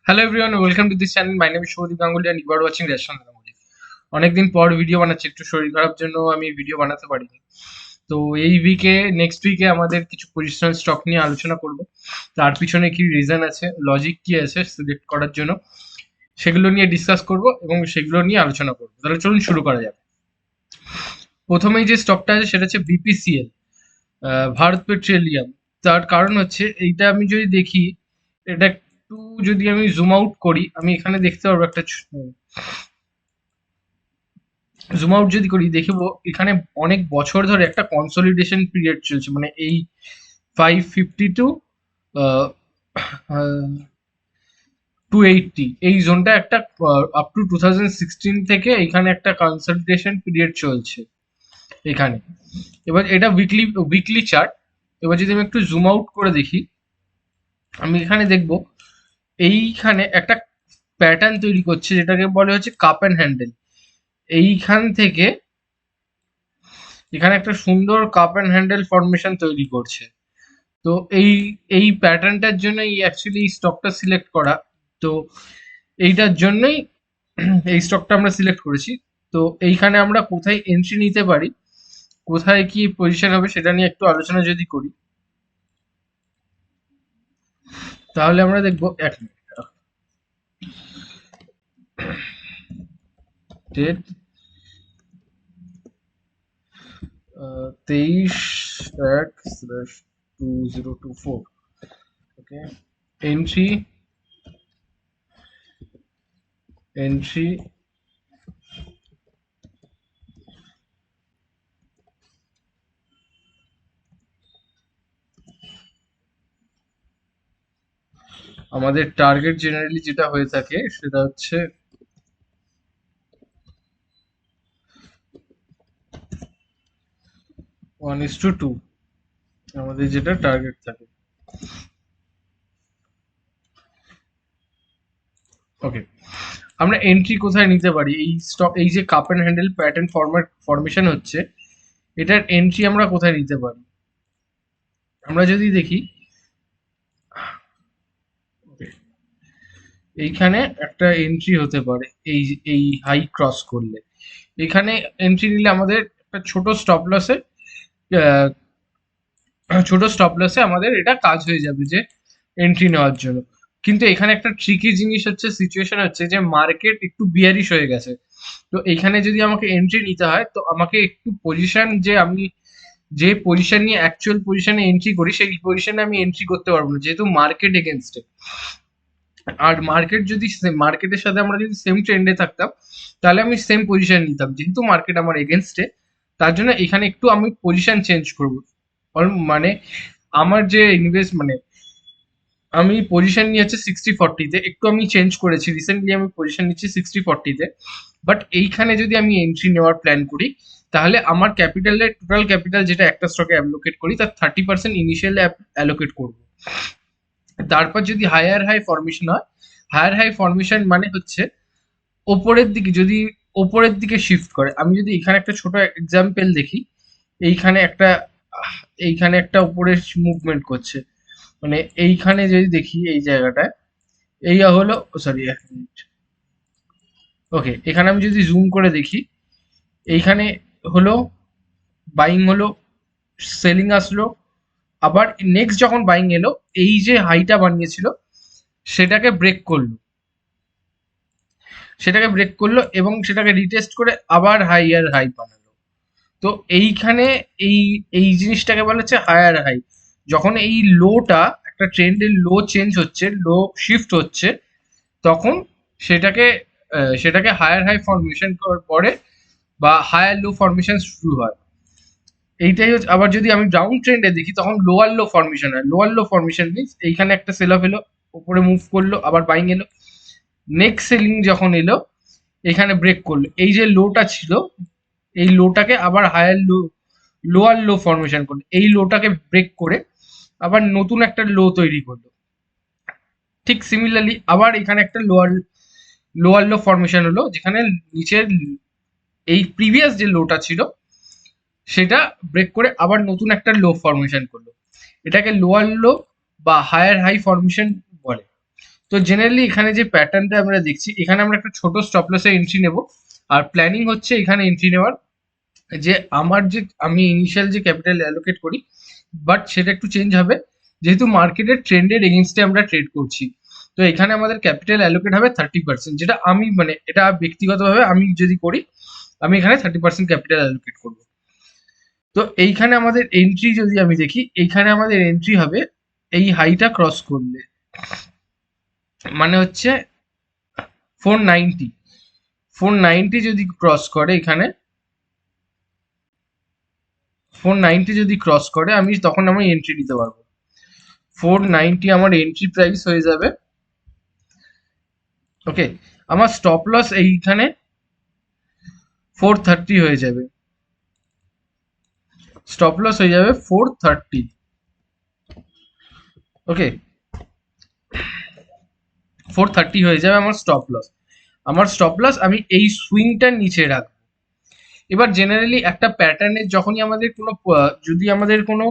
Hello everyone, welcome to this channel. My name is Shubhadeep Ganguly and you are watching ration Ganguly. অনেকদিন পর video বানাচ্ছি, একটু শরীর খারাপ জন্য আমি ভিডিও বানাতে পারিনি। তো এই নেক্সট উইকে আমাদের কিছু পজিশনাল স্টক নিয়ে আলোচনা করব। তার পিছনে কি রিজন আছে, লজিক কি আছে সিলেক্ট করার জন্য, সেগুলো নিয়ে ডিসকাস করব এবং সেগুলো নিয়ে আলোচনা করব। তাহলে চলুন শুরু করা যাক। প্রথমেই যে স্টকটা আছে সেটা হচ্ছে বিপিসিএল, ভারত পেট্রোলিয়াম। তার কারণ হচ্ছে এইটা আমি যদি দেখি, এটা একটু যদি আমি জুম আউট করি, আমি এখানে দেখতে পারবো একটা জুম আউট যদি করি দেখব এখানে অনেক বছর ধরে একটা কনসলিডেশন পিরিয়ড চলছে, মানে এই 550 টু 280 এই জোনটা একটা আপ টু 2016 থেকে এখানে একটা কনসলিডেশন পিরিয়ড চলছে এখানে। এবার এটা উইকলি চার্ট। এবার যদি আমি একটু জুম আউট করে দেখি, আমি এখানে দেখব এইখানে একটা প্যাটার্ন তৈরি করছে যেটাকে বলে হচ্ছে কাপ অ্যান্ড হ্যান্ডেল। এইখান থেকে এখানে একটা সুন্দর কাপ অ্যান্ড হ্যান্ডেল ফরমেশন তৈরি করছে। তো এই এই প্যাটার্নটার জন্যই অ্যাকচুয়ালি এই স্টকটা সিলেক্ট করা। তো এইটার জন্যই এই স্টকটা আমরা সিলেক্ট করেছি। তো এইখানে আমরা কোথায় এন্ট্রি নিতে পারি, কোথায় কি পজিশন হবে সেটা নিয়ে একটু আলোচনা যদি করি, তাহলে আমরা দেখবো। এক মিনিট, ডেট 23/1/2024। ওকে, এন্ট্রি এন্ট্রি আমাদের টার্গেট জেনারেলি যেটা হয়ে থাকে সেটা হচ্ছে 1:2, আমাদের যেটা টার্গেট থাকে। ওকে, আমরা এন্ট্রি কোথায় নিতে পারি? এই স্টক, এই যে cup and handle pattern formation হচ্ছে, এটার এন্ট্রি আমরা কোথায় নিতে পারি? আমরা যদি দেখি, এইখানে একটা এন্ট্রি হতে পারে এই এই হাই ক্রস করলে। এখানে এন্ট্রি নিলে আমাদের একটা ছোট স্টপ লসে আমাদের এটা কাজ হয়ে যাবে যে এন্ট্রি নেওয়ার জন্য। কিন্তু এখানে একটা ট্রিকি জিনিস হচ্ছে, সিচুয়েশন হচ্ছে যে মার্কেট একটু বিয়ারিশ হয়ে গেছে। তো এখানে যদি আমাকে এন্ট্রি নিতে হয়, তো আমাকে একটু পজিশন, যে আমি যে পজিশন নিয়ে অ্যাকচুয়াল পজিশনে এন্ট্রি করি সেই পজিশনে আমি এন্ট্রি করতে পারবো না, যেহেতু মার্কেট এগেনস্টে। আর মার্কেটের সাথে আমরা যদি সেম ট্রেন্ডে থাকতাম, তাহলে আমি সেম পজিশন নিতাম। যেহেতু মার্কেট আমার এগেনস্টে, তার জন্য এখানে একটু আমি পজিশন চেঞ্জ করবো। মানে আমার যে মানে আমি পজিশন নিয়ে হচ্ছে 60-40-তে, একটু আমি চেঞ্জ করেছি রিসেন্টলি, আমি পজিশন নিচ্ছি 60-40-তে। বাট এইখানে যদি আমি এন্ট্রি নেওয়ার প্ল্যান করি, তাহলে আমার টোটাল ক্যাপিটাল যেটা একটা স্টকে অ্যালোকেট করি তার 30% ইনিশিয়ালি অ্যালোকেট করবো। তারপর যদি হায়ার হাই ফরমেশন মানে হচ্ছে ওপরের দিকে, যদি ওপরের দিকে শিফট করে। আমি যদি এখানে একটা ছোট এক্সাম্পল দেখি, এইখানে একটা এইখানে একটা উপরে মুভমেন্ট করছে, মানে এইখানে যদি দেখি এই জায়গাটায়, এই হলো, সরি এক মিনিট, ওকে, এখানে আমি যদি জুম করে দেখি, এইখানে হলো বাইং হলো, সেলিং আসলো, আবার নেক্সট যখন বাইং এলো, এই যে হাইটা বানিয়েছিল সেটাকে ব্রেক করলো এবং সেটাকে রিটেস্ট করে আবার হাইয়ার হাই বানালো। তো এইখানে এই এই জিনিসটাকে বলা হচ্ছে হায়ার হাই। যখন এই লোটা, একটা ট্রেন্ডের লো চেঞ্জ হচ্ছে, লো শিফট হচ্ছে, তখন সেটাকে সেটাকে হায়ার হাই ফরমেশন করে বা হায়ার লো ফরমেশন শুরু হয়। এইটাই হচ্ছে। আবার যদি আমি ডাউন ট্রেন্ডে দেখি, তখন লোয়ার লো ফরমেশন হয়। লোয়ার লো ফরমেশন মিনস এইখানে একটা সেল অফ এলো, উপরে মুভ করলো, আবার বাইং এলো, নেক্সট সেলিং যখন এলো এখানে ব্রেক করলো, এই যে লোটা ছিল এই লোটাকে আবার লোয়ার লো ফরমেশন করলো, এই লোটাকে ব্রেক করে আবার নতুন একটা লো তৈরি করলো। ঠিক সিমিলারলি আবার এখানে একটা লোয়ার লো ফরমেশন হলো, যেখানে নিচের এই প্রিভিয়াস যে লোটা ছিল সেটা ব্রেক করে আবার নতুন একটা লো ফরমেশন করলো। এটাকে লোয়ার লো বা হায়ার হাই ফরমেশন বলে। তো জেনারেলি এখানে যে প্যাটার্নটা আমরা দেখছি, এখানে আমরা একটা ছোট স্টপ লসে এন্ট্রি নেব। আর প্ল্যানিং হচ্ছে এখানে এন্ট্রি নেওয়ার যে আমার যে আমি ইনিশিয়াল যে ক্যাপিটাল অ্যালোকেট করি, বাট সেটা একটু চেঞ্জ হবে যেহেতু মার্কেটের ট্রেন্ডের এগেনস্টে আমরা ট্রেড করছি। তো এখানে আমাদের ক্যাপিটাল অ্যালোকেট হবে 30%, যেটা আমি মানে এটা ব্যক্তিগতভাবে আমি যদি করি, আমি এখানে 30% ক্যাপিটাল অ্যালোকেট করবো। তো এইখানে আমাদের এন্ট্রি যদি আমি দেখি, এইখানে আমাদের এন্ট্রি হবে এই হাইটা ক্রস করলে, মানে হচ্ছে 490 490 যদি ক্রস করে, এখানে 490 যদি ক্রস করে আমি তখন আমি এন্ট্রি নিতে পারবো। 490 আমার এন্ট্রি প্রাইস হয়ে যাবে। ওকে, আমার স্টপ লস এইখানে 430 হয়ে যাবে, স্টপ লস হয়ে যাবে 430। ওকে, 430 হয়ে যাবে আমার স্টপ লস। আমার স্টপ লস আমি এই সুইংটার নিচে রাখবো। এবার জেনারেলি একটা প্যাটার্নের যখনই আমাদের কোনো যদি আমাদের কোনো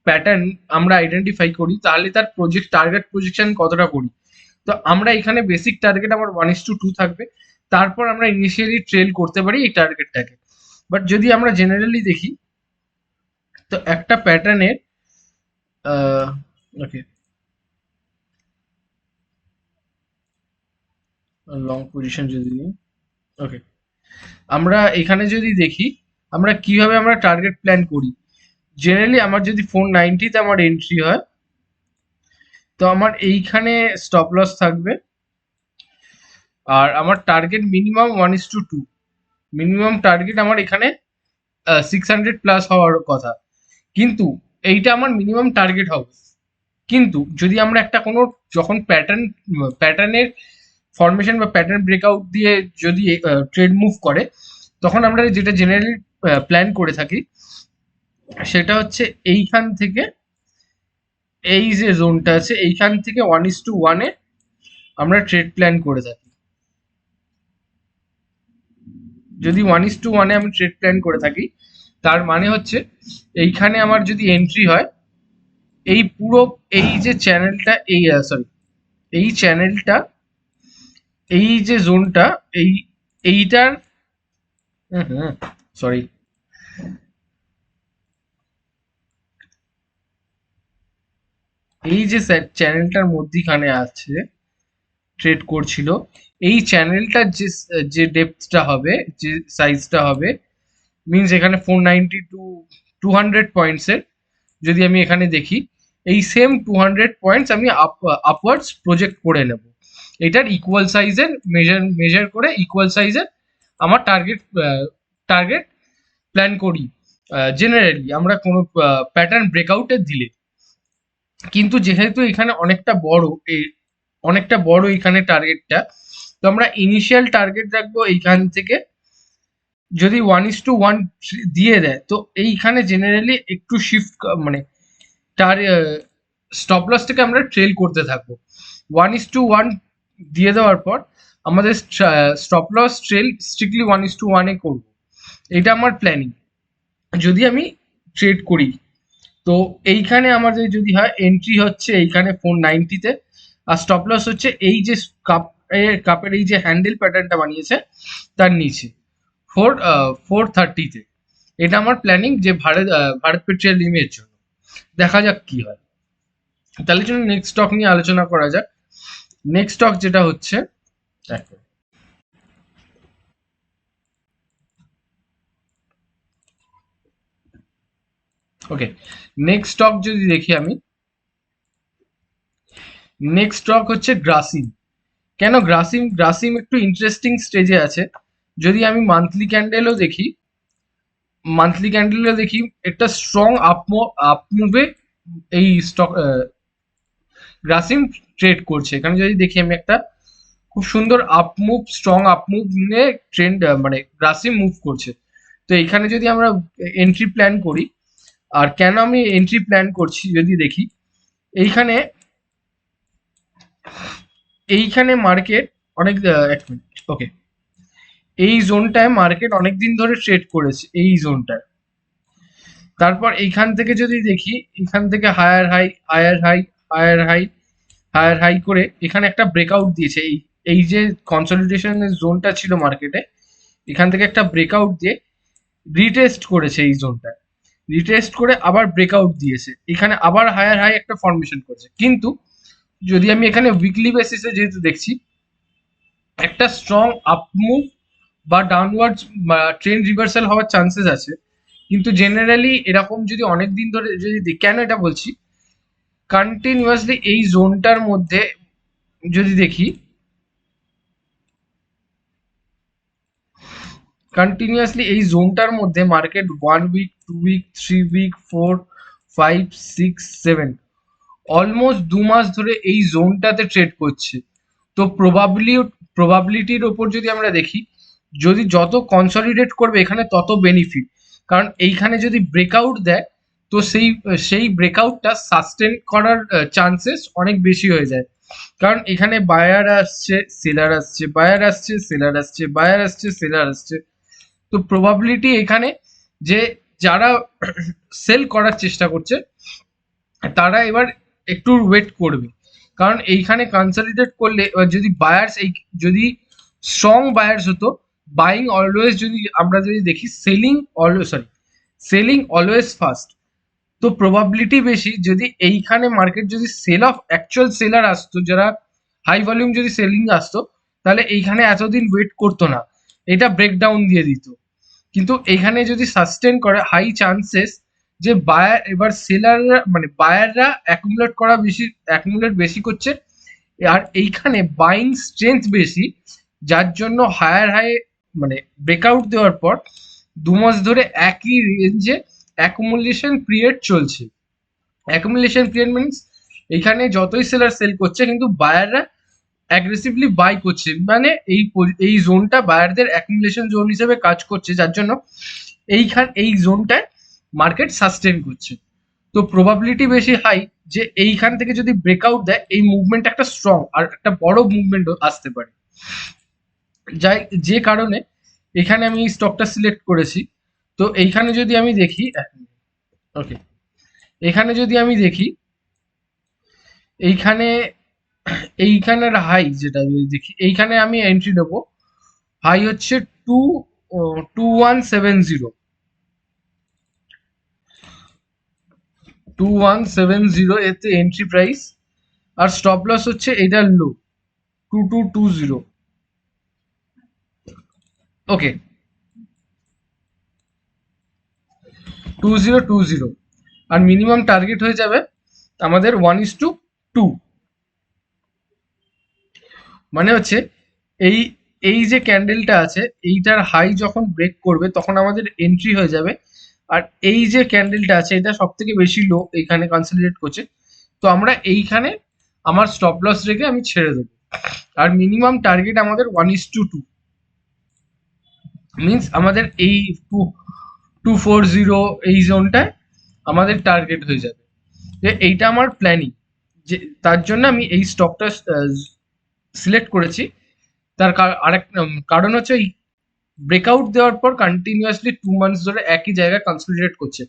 প্যাটার্ন আমরা আইডেন্টিফাই করি, তাহলে তার টার্গেট প্রজেকশন কতটা করি। তো আমরা এখানে বেসিক টার্গেট আমার 1:2 থাকবে, তারপর আমরা ইনিশিয়ালি ট্রেল করতে পারি এই টার্গেটটাকে। বাট যদি আমরা জেনারেলি দেখি, তো একটা প্যাটার্নের ওকে, লং পজিশন যদি নিই, ওকে, আমরা এখানে যদি দেখি আমরা কিভাবে আমরা টার্গেট প্ল্যান করি। জেনারেলি আমার যদি 490-তে আমার এন্ট্রি হয়, তো আমার এইখানে স্টপ লস থাকবে, আর আমার টার্গেট মিনিমাম 1:2, মিনিমাম টার্গেট আমার এখানে 600 প্লাস হওয়ার কথা। কিন্তু এইটা আমার মিনিমাম টার্গেট হবে, কিন্তু যদি আমরা একটা কোনো যখন প্যাটার্নের ফরমেশন বা প্যাটার্ন ব্রেকআউট দিয়ে যদি ট্রেড মুভ করে, তখন আমরা যেটা জেনারেলি প্ল্যান করে থাকি সেটা হচ্ছে এইখান থেকে এই যে জোনটা আছে এইখান থেকে 1:1-এ আমরা ট্রেড প্ল্যান করে থাকি। যদি 1:1-এ আমি ট্রেড প্ল্যান করে থাকি, তার মানে হচ্ছে এইখানে আমার যদি এন্ট্রি হয়, এই পুরো এই যে চ্যানেলটা, এই সরি এই চ্যানেলটা, এই যে জোনটা, এইটার সরি এই যে চ্যানেলটার মধ্যিখানে আছে ট্রেড করছিল, এই চ্যানেলটার যে যে ডেপথটা হবে, যে সাইজটা হবে, মিনস এখানে 490 টু 200 পয়েন্টসের যদি আমি এখানে দেখি, এই সেম 200 পয়েন্টস আমি আপওয়ার্ডস প্রজেক্ট করে নেব। এটার ইকুয়াল সাইজের মেজার করে ইকুয়াল সাইজের আমার টার্গেট প্ল্যান করি জেনারেলি আমরা কোনো প্যাটার্ন ব্রেকআউটের দিলে। কিন্তু যেহেতু এখানে অনেকটা বড় এখানে টার্গেটটা, তো আমরা ইনিশিয়াল টার্গেট রাখবো এইখান থেকে। যদি 1:1 দিয়ে দেয়, তো এইখানে জেনারেলি একটু শিফট মানে তার স্টপ লসটাকে আমরা ট্রেল করতে থাকবো। 1:1 দিয়ে দেওয়ার পর আমাদের স্টপ লস ট্রেল স্ট্রিক্টলি 1:1-এ করবো। এটা আমার প্ল্যানিং যদি আমি ট্রেড করি। তো এইখানে আমাদের যদি হয় এন্ট্রি হচ্ছে এইখানে 490-তে, আর স্টপ লস হচ্ছে এই যে কাপের এই যে হ্যান্ডেল প্যাটার্নটা বানিয়েছে তার নিচে 430-তে। এটা আমার প্ল্যানিং যে ভারত পেট্রোলিয়ামের জন্য। দেখা যাক কি হয়। তাহলে চলুন নেক্সট স্টক নিয়ে আলোচনা করা যাক। নেক্সট স্টক যেটা হচ্ছে, ওকে, নেক্সট স্টক যদি দেখি আমি, নেক্সট স্টক হচ্ছে গ্রাসিম। কেন গ্রাসিম? গ্রাসিম একটু ইন্টারেস্টিং স্টেজে আছে। যদি আমি মান্থলি ক্যান্ডেলও দেখি একটা স্ট্রং আপমুভে এই স্টক গ্রাসিম ট্রেড করছে। এখানে যদি দেখি আমি একটা খুব সুন্দর স্ট্রং আপমুভ নিয়ে ট্রেন্ড মানে গ্রাসিম মুভ করছে। তো এখানে যদি আমরা এন্ট্রি প্ল্যান করি, আর কেন আমি এন্ট্রি প্ল্যান করছি যদি দেখি, এইখানে মার্কেট অনেক এক মিনিট, ওকে, এই জোনটায় মার্কেট অনেকদিন ধরে ট্রেড করেছে এই জোনটায়। তারপর এইখান থেকে যদি দেখি, এখান থেকে higher high, higher high, higher high, higher high করে এখানে একটা ব্রেকআউট দিয়েছে। এই এই যে কনসলিডেশনের জোনটা ছিল মার্কেটে, এখান থেকে একটা ব্রেকআউট দিয়ে রিটেস্ট করেছে এই জোনটা, রিটেস্ট করে আবার ব্রেকআউট দিয়েছে, এখানে আবার হায়ার হাই একটা ফর্মেশন করেছে। কিন্তু যদি আমি এখানে উইকলি বেসিসে যেহেতু দেখছি একটা স্ট্রং আপ মুভ বা ডাউনওয়ার্ড ট্রেন্ড রিভার্সাল হওয়ার চান্সেস আছে। কিন্তু জেনারেলি এরকম যদি অনেক দিন ধরে যদি কেন এটা বলছি, কন্টিনিউয়াসলি এই জোনটার মধ্যে যদি দেখি, কন্টিনিউয়াসলি এই জোনটার মধ্যে market 1 week, 2 week, 3 week, 4, 5, 6, 7 almost 2 মাস ধরে এই জোনটাতে ট্রেড করছে। তো প্রবাবিলিটির ওপর যদি আমরা দেখি, যদি যত কনসলিডেট করবে এখানে তত বেনিফিট, কারণ এইখানে যদি ব্রেকআউট দেয় তো সেই সেই ব্রেকআউটটা সাস্টেন করার চান্সেস অনেক বেশি হয়ে যায়। কারণ এখানে বায়ার আসছে, সেলার আসছে, বায়ার আসছে, সেলার আসছে, বায়ার আসছে, সেলার আসছে। তো প্রবাবিলিটি এখানে যে যারা সেল করার চেষ্টা করছে তারা এবার একটু ওয়েট করবে, কারণ এইখানে কনসলিডেট করলে এবার যদি বায়ার্স এই যদি স্ট্রং বায়ার্স হতো, বাইং অলওয়েজ যদি আমরা যদি দেখি selling always selling always first. তো প্রবাবিলিটি বেশি যদি এইখানে মার্কেট যদি সেল অফ অ্যাকচুয়াল সেলার আসতো, যারা হাই ভলিউম যদি সেলিং আসতো, তাহলে এইখানে এতদিন ওয়েট করতো না, এটা ব্রেকডাউন দিয়ে দিত। কিন্তু এখানে যদি সাস্টেন করে হাই চান্সেস যে বায়ার এবার সেলাররা মানে বায়াররা অ্যাকুমুলেট বেশি করছে, আর এইখানে বাইং স্ট্রেংথ বেশি, যার জন্য হায়ার হাই মানে ব্রেকআউট দেওয়ার পর 2 মাস ধরে একই রেঞ্জে অ্যাকুমুলেশন পিরিয়ড চলছে। অ্যাকুমুলেশন পিরিয়ড মিনস এখানে যতই সেলার সেল করছে কিন্তু বায়াররা অ্যাগ্রেসিভলি বাই করছে, মানে এই জোনটা বায়ারদের অ্যাকুমুলেশন জোন হিসেবে কাজ করছে, যার জন্য এই জোনটায় মার্কেট সাস্টেন করছে। তো প্রবাবিলিটি বেশি হাই যে এইখান থেকে যদি ব্রেকআউট দেয় এই মুভমেন্ট একটা স্ট্রং আর একটা বড় মুভমেন্ট আসতে পারে, যাই যে কারণে এখানে আমি স্টকটা সিলেক্ট করেছি। তো এইখানে যদি আমি দেখি, ওকে, এখানে যদি আমি দেখি এইখানে এইখানের হাই যেটা যদি দেখি, এইখানে আমি এন্ট্রি দেবো, হাই হচ্ছে 2170, 2170 এতে এন্ট্রি প্রাইস, আর স্টপ লস হচ্ছে এটার লো 2220। ওকে, 2020, আর মিনিমাম টার্গেট হয়ে যাবে আমাদের 1:2। মানে হচ্ছে এই এই যে ক্যান্ডেলটা আছে এইটার হাই যখন ব্রেক করবে তখন আমাদের এন্ট্রি হয়ে যাবে, আর এই যে ক্যান্ডেলটা আছে এটা সব থেকে বেশি লো এইখানে কনসলিডেট করছে। তো আমরা এইখানে আমার স্টপ লস রেখে আমি ছেড়ে দেবো, আর মিনিমাম টার্গেট আমাদের 1:2 মিনস আমাদের এই 240 এই জোনটায় আমাদের টার্গেট হয়ে যাবে। যে এইটা আমার প্ল্যানিং, যে তার জন্য আমি এই স্টকটা সিলেক্ট করেছি। তার আরেক কারণ হচ্ছে এই ব্রেকআউট দেওয়ার পর কন্টিনিউয়াসলি 2 মান্থস ধরে একই জায়গায় কনসলিডেট করছে।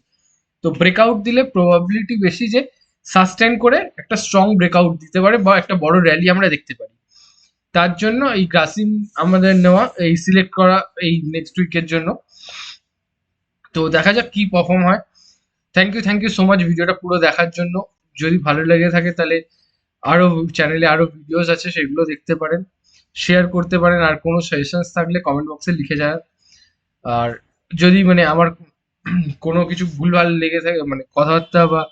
তো ব্রেকআউট দিলে প্রবাবিলিটি বেশি যে সাস্টেন করে একটা স্ট্রং ব্রেকআউট দিতে পারে বা একটা বড় র্যালি আমরা দেখতে পারি। তার জন্য এই গ্রাসিম আমাদের নেওয়া, এই সিলেক্ট করা এই নেক্সট উইকের জন্য। তো দেখা যাক কি পারফর্ম হয়। থ্যাংক ইউ সো মাচ ভিডিওটা পুরো দেখার জন্য। যদি ভালো লেগে থাকে তাহলে আরো চ্যানেলে আরো ভিডিওস আছে সেগুলো দেখতে পারেন, শেয়ার করতে পারেন, আর কোনো সাজেশনস থাকলে কমেন্ট বক্সে লিখে যান। আর যদি মানে আমার কোনো কিছু ভুলভাল লেগে থাকে মানে কথাবার্তা বা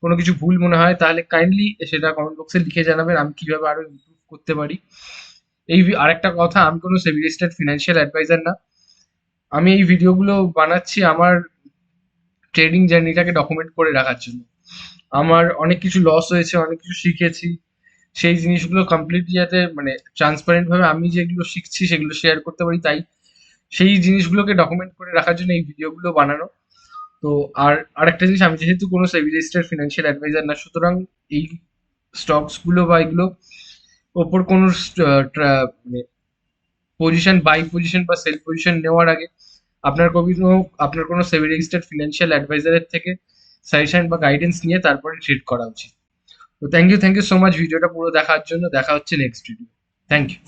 কোনো কিছু ভুল মনে হয় তাহলে কাইন্ডলি সেটা কমেন্ট বক্সে লিখে জানাবেন, আমি কিভাবে আরো ইমপ্রুভ করতে পারি। আরেকটা কথা, আমি কোনো সেবি রেজিস্টার্ড ফিনান্সিয়াল অ্যাডভাইজার না। আমি এই ভিডিওগুলো বানাচ্ছি আমার ট্রেডিং জার্নিটাকে ডকুমেন্ট করে রাখার জন্য। আমার অনেক কিছু লস হয়েছে, অনেক কিছু শিখেছি, সেই জিনিসগুলো কমপ্লিটলি যাতে মানে ট্রান্সপারেন্ট ভাবে আমি যেগুলো শিখছি সেগুলো শেয়ার করতে পারি, তাই সেই জিনিসগুলোকে ডকুমেন্ট করে রাখার জন্য এই ভিডিওগুলো বানানো। তো আর আরেকটা জিনিস, আমি যেহেতু কোনো সেবি রেজিস্টার্ড ফিনান্সিয়াল অ্যাডভাইজার না, সুতরাং এই স্টকস গুলো বা এগুলো ওপর কোনো মানে পজিশন বাই পজিশন বা সেল পজিশন নেওয়ার আগে আপনার কোনো সেবি রেজিস্টার্ড ফিনান্সিয়াল অ্যাডভাইজারের থেকে সাজেশন বা গাইডেন্স নিয়ে তারপরে ট্রেড করা উচিত। তো থ্যাংক ইউ সো মাচ ভিডিওটা পুরো দেখার জন্য। দেখা হচ্ছে নেক্সট ভিডিও। Thank you.